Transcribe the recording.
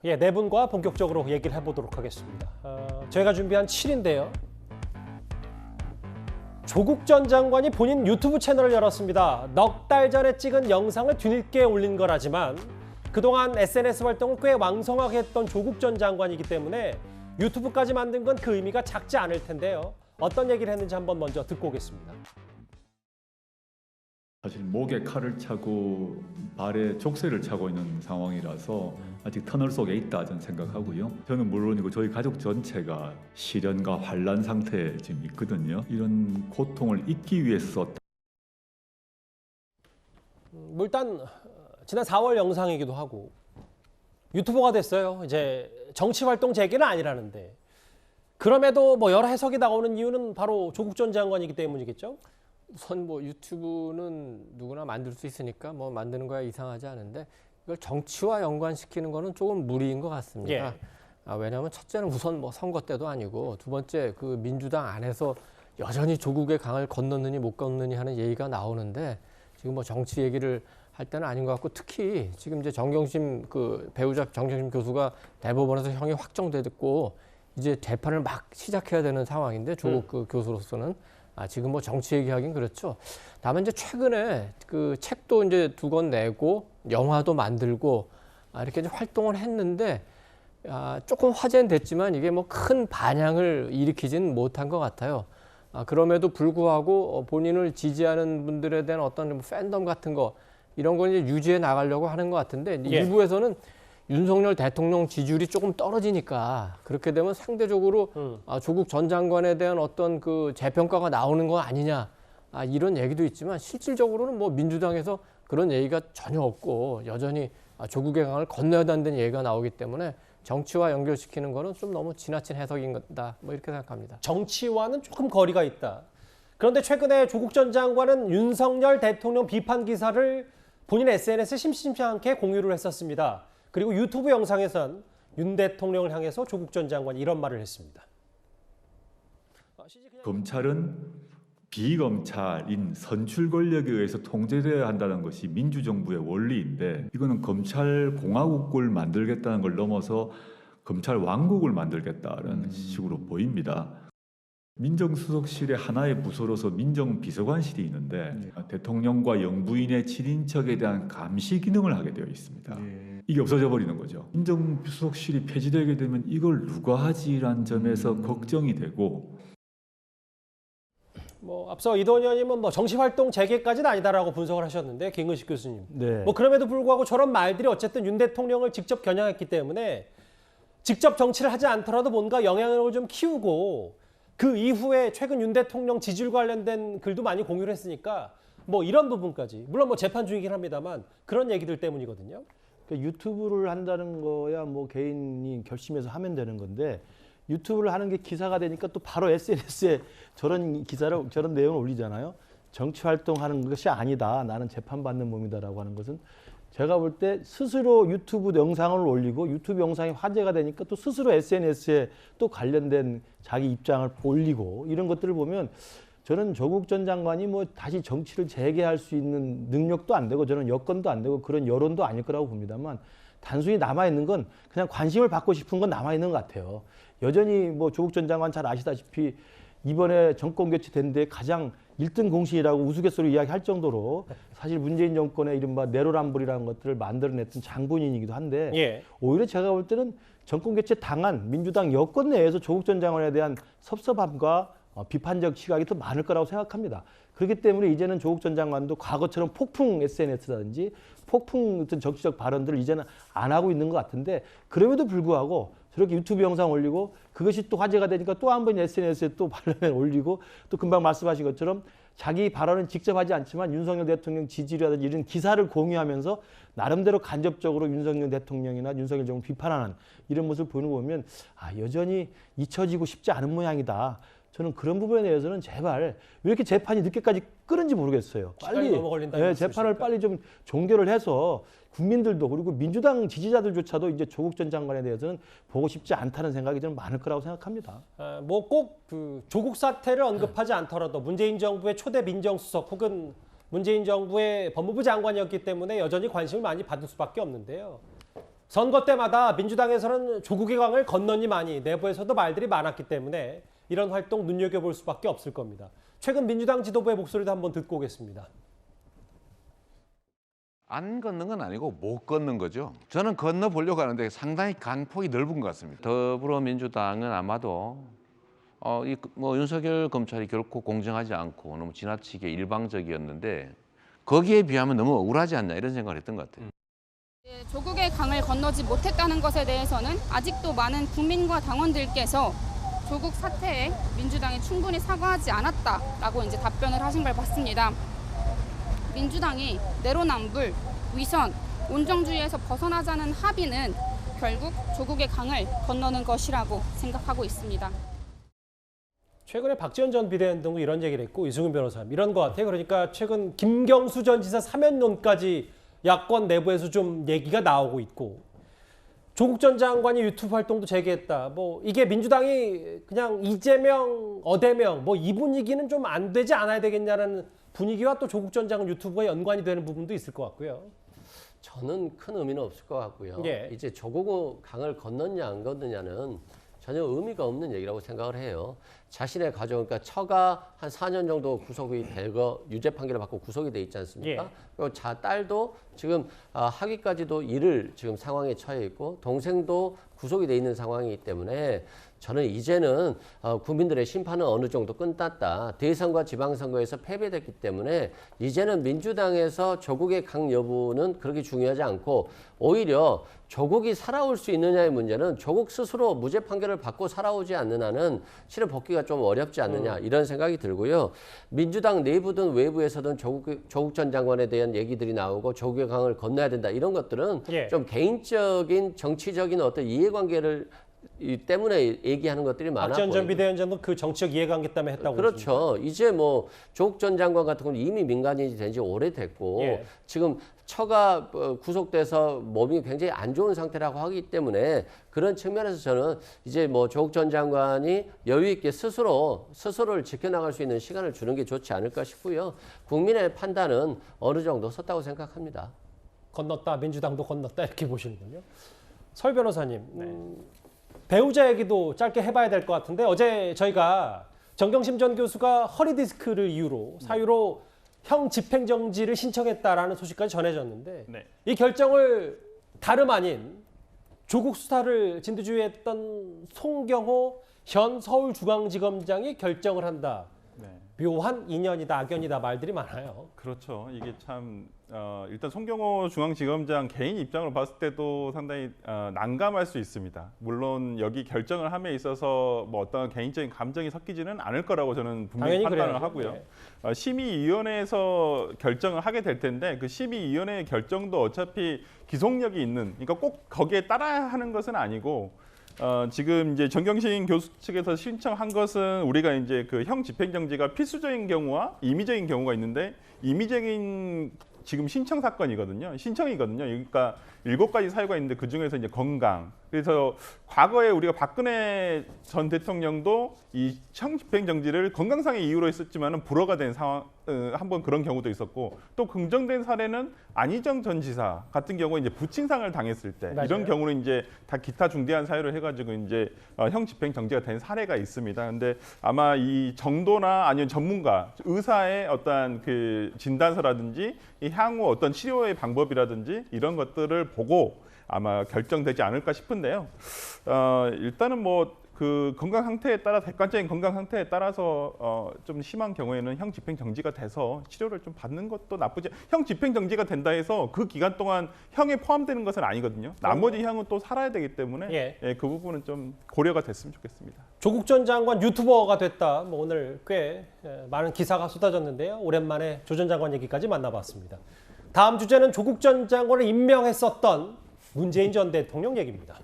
예, 네 분과 본격적으로 얘기를 해보도록 하겠습니다. 저희가 준비한 7인데요. 조국 전 장관이 본인 유튜브 채널을 열었습니다. 넉 달 전에 찍은 영상을 뒤늦게 올린 거라지만 그동안 SNS 활동을 꽤 왕성하게 했던 조국 전 장관이기 때문에 유튜브까지 만든 건 그 의미가 작지 않을 텐데요. 어떤 얘기를 했는지 한번 먼저 듣고 오겠습니다. 사실 목에 칼을 차고 발에 족쇄를 차고 있는 상황이라서 아직 터널 속에 있다 저는 생각하고요. 저는 물론이고 저희 가족 전체가 시련과 환란 상태에 지금 있거든요. 이런 고통을 잊기 위해서 일단 지난 4월 영상이기도 하고 유튜버가 됐어요. 이제 정치 활동 재개는 아니라는데 그럼에도 뭐 여러 해석이 나오는 이유는 바로 조국 전 장관이기 때문이겠죠? 우선 뭐 유튜브는 누구나 만들 수 있으니까 뭐 만드는 거야 이상하지 않은데 이걸 정치와 연관시키는 거는 조금 무리인 것 같습니다. 예. 왜냐하면 첫째는 우선 뭐 선거 때도 아니고 두 번째 그 민주당 안에서 여전히 조국의 강을 건넜느니 못 건너니 하는 얘기가 나오는데 지금 뭐 정치 얘기를 할 때는 아닌 것 같고 특히 지금 이제 정경심 그 배우자 정경심 교수가 대법원에서 형이 확정됐고 이제 재판을 막 시작해야 되는 상황인데 조국 그 교수로서는 지금 뭐 정치 얘기하긴 그렇죠. 다만 이제 최근에 그 책도 이제 2권 내고 영화도 만들고 이렇게 이제 활동을 했는데 조금 화제는 됐지만 이게 뭐 큰 반향을 일으키진 못한 것 같아요. 그럼에도 불구하고 본인을 지지하는 분들에 대한 어떤 뭐 팬덤 같은 거 이런 걸 이제 유지해 나가려고 하는 것 같은데 예. 일부에서는 윤석열 대통령 지지율이 조금 떨어지니까 그렇게 되면 상대적으로 조국 전 장관에 대한 어떤 그 재평가가 나오는 거 아니냐 이런 얘기도 있지만 실질적으로는 뭐 민주당에서 그런 얘기가 전혀 없고 여전히 조국의 강을 건너야 한다는 얘기가 나오기 때문에 정치와 연결시키는 거는 좀 너무 지나친 해석인 거다 뭐 이렇게 생각합니다. 정치와는 조금 거리가 있다. 그런데 최근에 조국 전 장관은 윤석열 대통령 비판 기사를 본인 SNS에 심심치 않게 공유를 했었습니다. 그리고 유튜브 영상에선 윤 대통령을 향해서 조국 전 장관이 이런 말을 했습니다. 검찰은 비검찰인 선출 권력에 의해서 통제되어야 한다는 것이 민주정부의 원리인데 이거는 검찰 공화국을 만들겠다는 걸 넘어서 검찰 왕국을 만들겠다는 식으로 보입니다. 민정수석실의 하나의 부서로서 민정비서관실이 있는데 대통령과 영부인의 친인척에 대한 감시 기능을 하게 되어 있습니다. 이게 없어져 버리는 거죠. 민정수석실이 폐지되게 되면 이걸 누가 하지라는 점에서 걱정이 되고 뭐 앞서 이도원 의원님은 뭐 정치 활동 재개까지는 아니다라고 분석을 하셨는데 김근식 교수님. 네. 뭐 그럼에도 불구하고 저런 말들이 어쨌든 윤 대통령을 직접 겨냥했기 때문에 직접 정치를 하지 않더라도 뭔가 영향력을 좀 키우고 그 이후에 최근 윤 대통령 지지율 관련된 글도 많이 공유를 했으니까 뭐 이런 부분까지 물론 뭐 재판 중이긴 합니다만 그런 얘기들 때문이거든요. 그러니까 유튜브를 한다는 거야 뭐 개인이 결심해서 하면 되는 건데 유튜브를 하는 게 기사가 되니까 또 바로 SNS에 저런 기사를 저런 내용을 올리잖아요. 정치 활동하는 것이 아니다. 나는 재판받는 몸이다라고 하는 것은 제가 볼 때 스스로 유튜브 영상을 올리고 유튜브 영상이 화제가 되니까 또 스스로 SNS에 또 관련된 자기 입장을 올리고 이런 것들을 보면 저는 조국 전 장관이 뭐 다시 정치를 재개할 수 있는 능력도 안 되고 저는 여건도 안 되고 그런 여론도 아닐 거라고 봅니다만 단순히 남아있는 건 그냥 관심을 받고 싶은 건 남아있는 것 같아요. 여전히 뭐 조국 전 장관 잘 아시다시피 이번에 정권 교체된 데 가장 1등 공신이라고 우스갯소리로 이야기할 정도로 사실 문재인 정권의 이른바 내로남불이라는 것들을 만들어냈던 장본인이기도 한데 예. 오히려 제가 볼 때는 정권 교체 당한 민주당 여권 내에서 조국 전 장관에 대한 섭섭함과 비판적 시각이 더 많을 거라고 생각합니다. 그렇기 때문에 이제는 조국 전 장관도 과거처럼 폭풍 SNS라든지 폭풍 어떤 정치적 발언들을 이제는 안 하고 있는 것 같은데 그럼에도 불구하고 저렇게 유튜브 영상 올리고 그것이 또 화제가 되니까 또 한 번 SNS에 또 발언을 올리고 또 금방 말씀하신 것처럼 자기 발언은 직접 하지 않지만 윤석열 대통령 지지율이라든지 이런 기사를 공유하면서 나름대로 간접적으로 윤석열 대통령이나 윤석열 정부 비판하는 이런 모습을 보이는 거 보면 여전히 잊혀지고 싶지 않은 모양이다. 저는 그런 부분에 대해서는 제발 왜 이렇게 재판이 늦게까지 끄는지 모르겠어요. 빨리 너무 걸린다는 재판을 빨리 좀 종결을 해서 국민들도 그리고 민주당 지지자들조차도 이제 조국 전 장관에 대해서는 보고 싶지 않다는 생각이 좀 많을 거라고 생각합니다. 뭐 꼭 그 조국 사태를 언급하지 않더라도 문재인 정부의 초대 민정수석 혹은 문재인 정부의 법무부 장관이었기 때문에 여전히 관심을 많이 받을 수밖에 없는데요. 선거 때마다 민주당에서는 조국의 강을 건너니 많이 내부에서도 말들이 많았기 때문에 이런 활동 눈여겨볼 수밖에 없을 겁니다. 최근 민주당 지도부의 목소리도 한번 듣고 오겠습니다. 안 걷는 건 아니고 못 걷는 거죠. 저는 건너보려고 하는데 상당히 강폭이 넓은 것 같습니다. 더불어민주당은 아마도 윤석열 검찰이 결코 공정하지 않고 너무 지나치게 일방적이었는데 거기에 비하면 너무 억울하지 않냐 이런 생각을 했던 것 같아요. 조국의 강을 건너지 못했다는 것에 대해서는 아직도 많은 국민과 당원들께서 조국 사태에 민주당이 충분히 사과하지 않았다라고 이제 답변을 하신 걸 봤습니다. 민주당이 내로남불, 위선, 온정주의에서 벗어나자는 합의는 결국 조국의 강을 건너는 것이라고 생각하고 있습니다. 최근에 박지원 전 비대위원장도 이런 얘기를 했고 이승훈 변호사님 이런 것 같아요. 그러니까 최근 김경수 전 지사 사면론까지 야권 내부에서 좀 얘기가 나오고 있고 조국 전 장관이 유튜브 활동도 재개했다. 뭐 이게 민주당이 그냥 이재명, 어대명 뭐 이 분위기는 좀 안 되지 않아야 되겠냐는 분위기와 또 조국 전 장관 유튜브가 연관이 되는 부분도 있을 것 같고요. 저는 큰 의미는 없을 것 같고요. 예. 이제 조국 강을 건넜냐 안 건느냐는 전혀 의미가 없는 얘기라고 생각을 해요. 자신의 가족, 그러니까 처가 한 4년 정도 구속이 되고 유죄 판결을 받고 구속이 돼 있지 않습니까? 예. 그리고 딸도 지금 학위까지도 잃을 지금 상황에 처해 있고 동생도 구속이 돼 있는 상황이기 때문에 저는 이제는 국민들의 심판은 어느 정도 끝났다. 대선과 지방선거에서 패배됐기 때문에 이제는 민주당에서 조국의 강 여부는 그렇게 중요하지 않고 오히려 조국이 살아올 수 있느냐의 문제는 조국 스스로 무죄 판결을 받고 살아오지 않는 한은 실은 복귀가 좀 어렵지 않느냐 이런 생각이 들고요. 민주당 내부든 외부에서든 조국 전 장관에 대한 얘기들이 나오고 조국의 강을 건너야 된다 이런 것들은 예. 좀 개인적인 정치적인 어떤 이해관계를 때문에 얘기하는 것들이 많아 박지원 전 보여요. 비대위원장도 그 정치적 이해관계 때문에 했다고 그렇죠. 이제 뭐 조국 전 장관 같은 경우는 이미 민간인이 된 지 오래됐고 예. 지금 처가 구속돼서 몸이 굉장히 안 좋은 상태라고 하기 때문에 그런 측면에서 저는 이제 뭐 조국 전 장관이 여유 있게 스스로를 지켜나갈 수 있는 시간을 주는 게 좋지 않을까 싶고요. 국민의 판단은 어느 정도 섰다고 생각합니다. 건넜다, 민주당도 건넜다 이렇게 보시는군요. 설 변호사님, 배우자 얘기도 짧게 해봐야 될 것 같은데 어제 저희가 정경심 전 교수가 허리 디스크를 이유로 사유로 형 집행정지를 신청했다라는 소식까지 전해졌는데 네. 이 결정을 다름 아닌 조국 수사를 진두지휘했던 송경호 현 서울중앙지검장이 결정을 한다. 네. 묘한 인연이다, 악연이다 말들이 많아요. 그렇죠. 이게 참 일단 송경호 중앙지검장 개인 입장으로 봤을 때도 상당히 난감할 수 있습니다. 물론 여기 결정을 함에 있어서 뭐 어떤 개인적인 감정이 섞이지는 않을 거라고 저는 분명히 당연히 판단을 그래야죠. 하고요. 네. 심의위원회에서 결정을 하게 될 텐데 그 심의위원회의 결정도 어차피 기속력이 있는, 그러니까 꼭 거기에 따라하는 것은 아니고. 지금 이제 정경심 교수 측에서 신청한 것은 우리가 이제 그 형 집행정지가 필수적인 경우와 임의적인 경우가 있는데 임의적인 지금 신청 사건이거든요. 신청이거든요. 그러니까 7가지 사유가 있는데 그 중에서 이제 건강. 그래서 과거에 우리가 박근혜 전 대통령도 이 형 집행정지를 건강상의 이유로 했었지만은 불허가 된 상황, 한번 그런 경우도 있었고 또 긍정된 사례는 안희정 전 지사 같은 경우에 이제 부친상을 당했을 때 맞아요. 이런 경우는 이제 다 기타 중대한 사유를 해가지고 이제 형 집행정지가 된 사례가 있습니다. 근데 아마 이 정도나 아니면 전문가, 의사의 어떤 그 진단서라든지 이 향후 어떤 치료의 방법이라든지 이런 것들을 보고 아마 결정되지 않을까 싶은데요. 일단은 뭐 그 건강 상태에 따라 객관적인 건강 상태에 따라서 좀 심한 경우에는 형 집행 정지가 돼서 치료를 좀 받는 것도 나쁘지. 형 집행 정지가 된다 해서 그 기간 동안 형에 포함되는 것은 아니거든요. 나머지 형은 또 살아야 되기 때문에 예. 그 부분은 좀 고려가 됐으면 좋겠습니다. 조국 전 장관 유튜버가 됐다. 뭐 오늘 꽤 많은 기사가 쏟아졌는데요. 오랜만에 조 전 장관 얘기까지 만나봤습니다. 다음 주제는 조국 전 장관을 임명했었던 문재인 전 대통령 얘기입니다.